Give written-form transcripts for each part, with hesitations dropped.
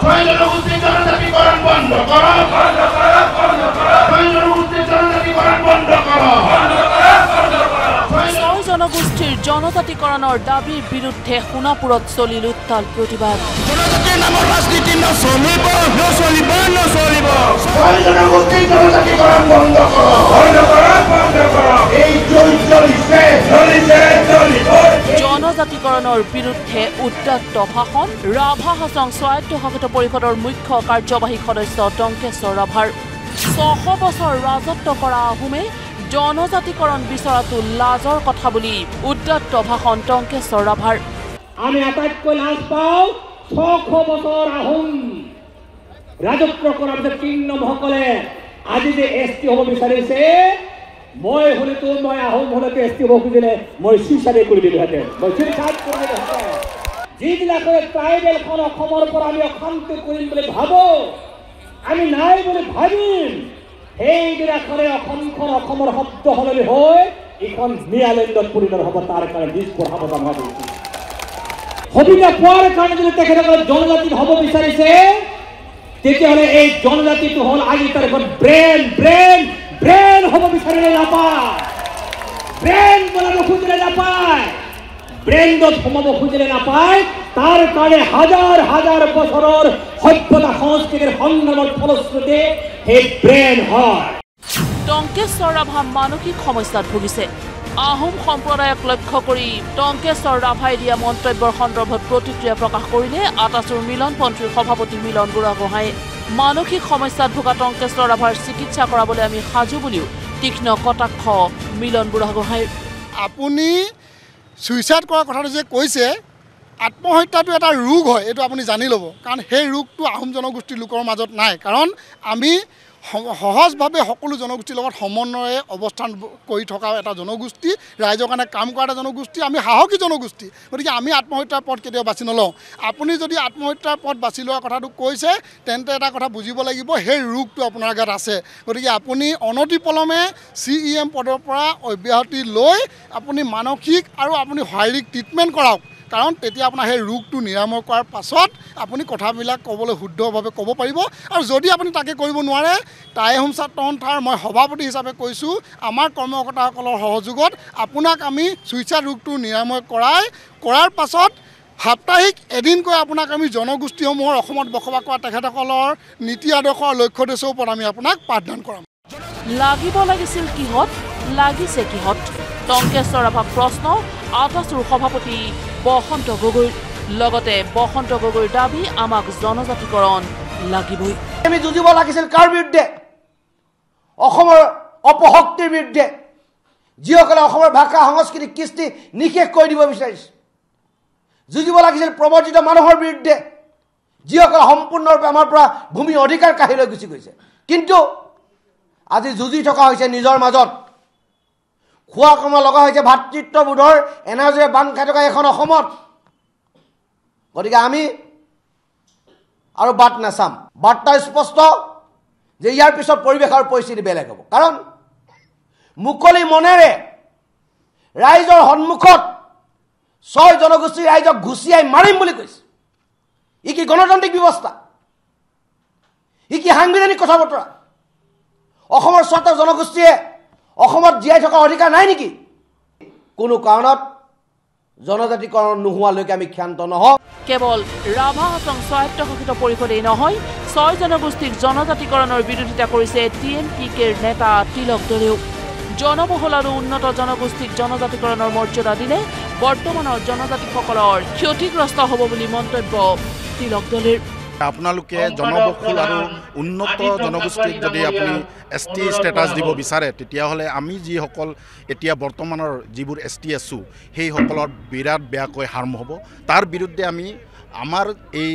ছয় জনগোষ্ঠীৰ জনজাতিকৰণ বন্ধ কৰো, ছয় জনগোষ্ঠীৰ জনজাতিকৰণ বন্ধ কৰো। ছয় জনগোষ্ঠীৰ জনজাতিকৰণৰ দাবীৰ বিৰুদ্ধে সোণাপুৰত চলিল উত্তাল প্ৰতিবাদ। জনজাতিৰ নামৰ ৰাজনীতি নচলিব, নচলিব, নচলিব। ছয় জনগোষ্ঠীৰ জনজাতিকৰণ বন্ধ কৰক, বন্ধ কৰক, বন্ধ কৰক। এই চলিছে, চলিছে, চলিব। জনজাতিকৰণৰ বিৰুদ্ধে উত্তপ্ত ভাষণ ৰাভা হাছং স্বায়ত্তশাসিত পৰিষদৰ মুখ্য কাৰ্যবাহী সদস্য টংকেশ্বৰ ৰাভাৰ। ৬০০ বছৰ ৰাজত্ব কৰা আহোমে জনজাতিকৰণ বিচৰাটো লাজৰ কথা বুলি উদ্যত্ত ভাষণ টংকেশ্বৰ ৰাভাৰ। আমি আটাইতকৈ লাজ পাওঁ ৬০০ বছৰ আহোম ৰাজত্ব কৰাৰ পিছত কিন্নমসকলে আজি যে এছ টি হ'ব বিচাৰিছে, মই হ'লেতো মই আহোম হ'লেতো এছ টি হ'ব খুজিলে মই চুইচাইড কৰি দিলোহেঁতেন, মই চুইচাইড কৰি দিলোহেঁতেন। যিবিলাকে ট্ৰাইবেলখন অসমৰ পৰা আমি অশান্তি কৰিম বুলি ভাবোঁ, আমি নাই বুলি ভাবিম, সেইবিলাকৰে অসমখন অসমৰ শব্দ সলনি হৈ এইখন মিয়ালেণ্ডত পৰিণত হ'ব। তাৰ কাৰণে দিশবোৰ সাৱধান হোৱা উচিত। সুবিধা পোৱাৰ কাৰণে যদি তেখেতসকলে জনজাতি হ'ব বিচাৰিছে, তেতিয়াহ'লে এই জনজাতিটো হ'ল আজি তাৰিখত ব্ৰেন ব্ৰেন ব্ৰেন হ'ব বিচাৰিলে নাপায়, ব্ৰেন বনাব খুজিলে নাপায়, ব্ৰেণ্ডত সোমাব খুজিলে নাপায়। তাৰ কাৰণে হাজাৰ হাজাৰ বছৰৰ সভ্যতা সংস্কৃতিৰ সংগ্ৰামৰ ফলশ্ৰুতি সেই ব্ৰেন হয়। টংকেশ্বৰ ৰাভা মানসিক সমস্যাত ভুগিছে। আহোম সম্প্ৰদায়ক লক্ষ্য কৰি টংকেশ্বৰ ৰাভাই দিয়া মন্তব্যৰ সন্দৰ্ভত প্ৰতিক্ৰিয়া প্ৰকাশ কৰিলে আটাচুৰ মিলনপন্থীৰ সভাপতি মিলন বুঢ়াগোহাঁয়ে। মানসিক সমস্যাত ভোগা টংকেশ্বৰ ৰাভাৰ চিকিৎসা কৰাবলৈ আমি সাজু বুলিও তীক্ষ্ণ কটাক্ষ মিলন বুঢ়াগোহাঁইৰ। আপুনি চুইচাইড কৰাৰ কথাটো যে কৈছে, আত্মহত্যাটো এটা ৰোগ হয়, এইটো আপুনি জানি ল'ব। কাৰণ সেই ৰোগটো আহোম জনগোষ্ঠীৰ লোকৰ মাজত নাই। কাৰণ আমি সহজভাৱে সকলো জনগোষ্ঠীৰ লগত সমন্বয়ে অৱস্থান কৰি থকা এটা জনগোষ্ঠী, ৰাইজৰ কাৰণে কাম কৰা এটা জনগোষ্ঠী, আমি সাহসী জনগোষ্ঠী। গতিকে আমি আত্মহত্যাৰ পথ কেতিয়াও বাছি নলওঁ। আপুনি যদি আত্মহত্যাৰ পথ বাছি লোৱাৰ কথাটো কৈছে, তেন্তে এটা কথা বুজিব লাগিব, সেই ৰোগটো আপোনাৰ গাত আছে। গতিকে আপুনি অনতিপলমে CEM পদৰ পৰা অব্যাহতি লৈ আপুনি মানসিক আৰু আপুনি শাৰীৰিক ট্ৰিটমেণ্ট কৰাওক। কাৰণ তেতিয়া আপোনাৰ সেই ৰোগটো নিৰাময় কৰাৰ পাছত আপুনি কথাবিলাক ক'বলৈ শুদ্ধভাৱে ক'ব পাৰিব। আৰু যদি আপুনি তাকে কৰিব নোৱাৰে, টাই আহোম ছাত্ৰ সন্থাৰ মই সভাপতি হিচাপে কৈছোঁ, আমাৰ কৰ্মকৰ্তাসকলৰ সহযোগত আপোনাক আমি চুইচাইড ৰোগটো নিৰাময় কৰাৰ পাছত সাপ্তাহিক এদিনকৈ আপোনাক আমি জনগোষ্ঠীসমূহৰ অসমত বসবাস কৰা তেখেতসকলৰ নীতি আদৰ্শ আৰু লক্ষ্য উদ্দেশ্যৰ ওপৰত আমি আপোনাক পাঠদান কৰাম। লাগিব লাগিছিল কিহত, লাগিছে কিহত? টংকেশ্বৰ ৰাভাক প্ৰশ্ন আটাচুৰ সভাপতি বসন্ত গগৈৰ। লগতে বসন্ত গগৈৰ দাবী, আমাক জনজাতিকৰণ লাগিবই। আমি যুঁজিব লাগিছিল কাৰ বিৰুদ্ধে? অসমৰ অপশক্তিৰ বিৰুদ্ধে, যিসকলে অসমৰ ভাষা সংস্কৃতি কৃষ্টি নিশেষ কৰি দিব বিচাৰিছে। যুঁজিব লাগিছিল প্ৰৱৰ্তিত মানুহৰ বিৰুদ্ধে, যিসকলে সম্পূৰ্ণৰূপে আমাৰ পৰা ভূমি অধিকাৰ কাঢ়ি লৈ গুচি গৈছে। কিন্তু আজি যুঁজি থকা হৈছে নিজৰ মাজত, খোৱা কমা লগা হৈছে ভাতৃত্ববোধৰ এনাজেৰে বান্ধ খাই থকা এখন অসমত। গতিকে আমি আৰু বাট নাচাম। বাৰ্তা স্পষ্ট যে ইয়াৰ পিছত পৰিৱেশ আৰু পৰিস্থিতি বেলেগ হ'ব। কাৰণ মুকলি মনেৰে ৰাইজৰ সন্মুখত ৬ জনগোষ্ঠীৰ ৰাইজক ঘুচিয়াই মাৰিম বুলি কৈছে। ই কি গণতান্ত্ৰিক ব্যৱস্থা? ই কি সাংবিধানিক কথা বতৰা? অসমৰ ৬টা জনগোষ্ঠীয়ে অসমত জীয়াই থকাৰ অধিকাৰ নাই নেকি? কোনো কাৰণত জনজাতিকৰণ নোহোৱালৈকে আমি ক্ষান্ত নহওঁ। কেৱল ৰাভা হাছং স্বায়ত্তশাসিত পৰিষদেই নহয়, ৬ জনগোষ্ঠীৰ জনজাতিকৰণৰ বিৰোধিতা কৰিছে TNPKৰ নেতা তিলক দলেও। জনবহুল আৰু উন্নত জনগোষ্ঠীক জনজাতিকৰণৰ মৰ্যাদা দিলে বৰ্তমানৰ জনজাতিসকলৰ ক্ষতিগ্ৰস্ত হ'ব বুলি মন্তব্য তিলক দলেৰ। আপোনালোকে জনবহুল আৰু উন্নত জনগোষ্ঠীক যদি আপুনি ST ষ্টেটাছ দিব বিচাৰে, তেতিয়াহ'লে আমি যিসকল এতিয়া বৰ্তমানৰ যিবোৰ ST আছোঁ, সেইসকলৰ বিৰাট বেয়াকৈ হাৰ্ম হ'ব। তাৰ বিৰুদ্ধে আমি আমাৰ এই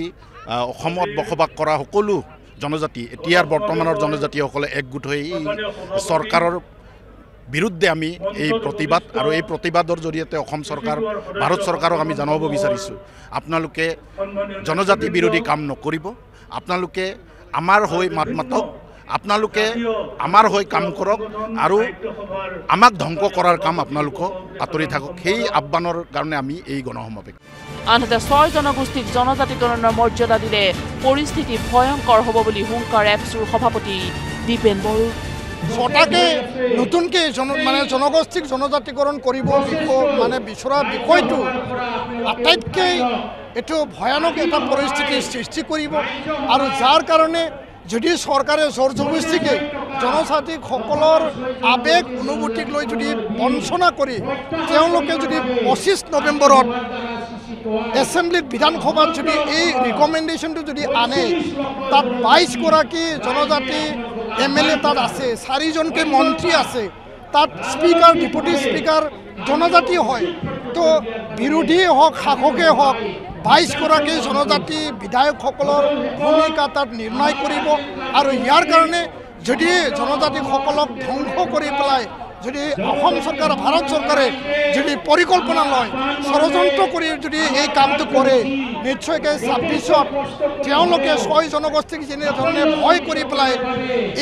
অসমত বসবাস কৰা সকলো জনজাতি, এতিয়াৰ বৰ্তমানৰ জনজাতিসকলে একগোট হৈ চৰকাৰৰ বিৰুদ্ধে আমি এই প্ৰতিবাদ আৰু এই প্ৰতিবাদৰ জৰিয়তে অসম চৰকাৰ, ভাৰত চৰকাৰক আমি জনাব বিচাৰিছোঁ, আপোনালোকে জনজাতি বিৰোধী কাম নকৰিব। আপোনালোকে আমাৰ হৈ মাত মাতক, আপোনালোকে আমাৰ হৈ কাম কৰক আৰু আমাক ধ্বংস কৰাৰ কাম আপোনালোকক আঁতৰি থাকক। সেই আহ্বানৰ কাৰণে আমি এই গণসমাৱেশ আনহাতে 6 জনগোষ্ঠীক জনজাতিকৰণৰ মৰ্যাদা দিলে পৰিস্থিতি ভয়ংকৰ হ'ব বুলি হুংকাৰ এপছুৰ সভাপতি দীপেন বড়ো ছটাকে নতুনকে জনগোষ্ঠীক জনজাতিকৰণ কৰিব বিচৰা বিষয়টো আটাইতকৈ এইটো ভয়ানক এটা পৰিস্থিতিৰ সৃষ্টি কৰিব আৰু যাৰ কাৰণে যদি চৰকাৰে জোৰ জবৰদস্তিকে জনজাতিসকলৰ আবেগ অনুভূতিক লৈ যদি বঞ্চনা কৰি তেওঁলোকে যদি 25 নৱেম্বৰত এছেম্বলিত বিধানসভাত যদি এই ৰিকমেণ্ডেশ্যনটো যদি আনে তাত 22 গৰাকী জনজাতি MLA তাত আছে 4জনকে মন্ত্ৰী আছে তাত স্পিকাৰ ডেপুটি স্পিকাৰ জনজাতি হয় তো বিৰোধী হওক শাসকে হওক 22 গৰাকী জনজাতি বিধায়কসকলৰ ভূমিকা তাত নিৰ্ণয় কৰিব আৰু ইয়াৰ কাৰণে যদি জনজাতিসকলক ধ্বংস কৰি পেলাই যদি অসম চৰকাৰ ভাৰত চৰকাৰে যদি পৰিকল্পনা লয় ষড়যন্ত্ৰ কৰি যদি এই কামটো কৰে নিশ্চয়কৈ 26ত তেওঁলোকে 6 জনগোষ্ঠীক যেনেধৰণে ভয় কৰি পেলাই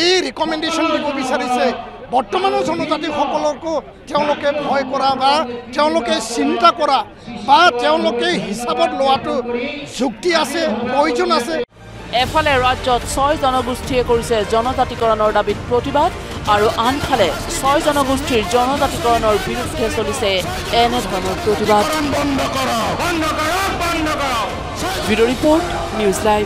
এই ৰিকমেণ্ডেশ্যন দিব বিচাৰিছে বৰ্তমানৰ জনজাতিসকলকো তেওঁলোকে ভয় কৰা বা তেওঁলোকে চিন্তা কৰা বা তেওঁলোকে হিচাপত লোৱাটো যুক্তি আছে প্ৰয়োজন আছে এফালে ৰাজ্যত 6 জনগোষ্ঠীয়ে কৰিছে জনজাতিকৰণৰ দাবীত প্ৰতিবাদ আৰু আনফালে 6 জনগোষ্ঠীৰ জনজাতিকৰণৰ বিৰুদ্ধে চলিছে এনে ধৰণৰ প্ৰতিবাদ ভিডিঅ' ৰিপৰ্ট নিউজ লাইভ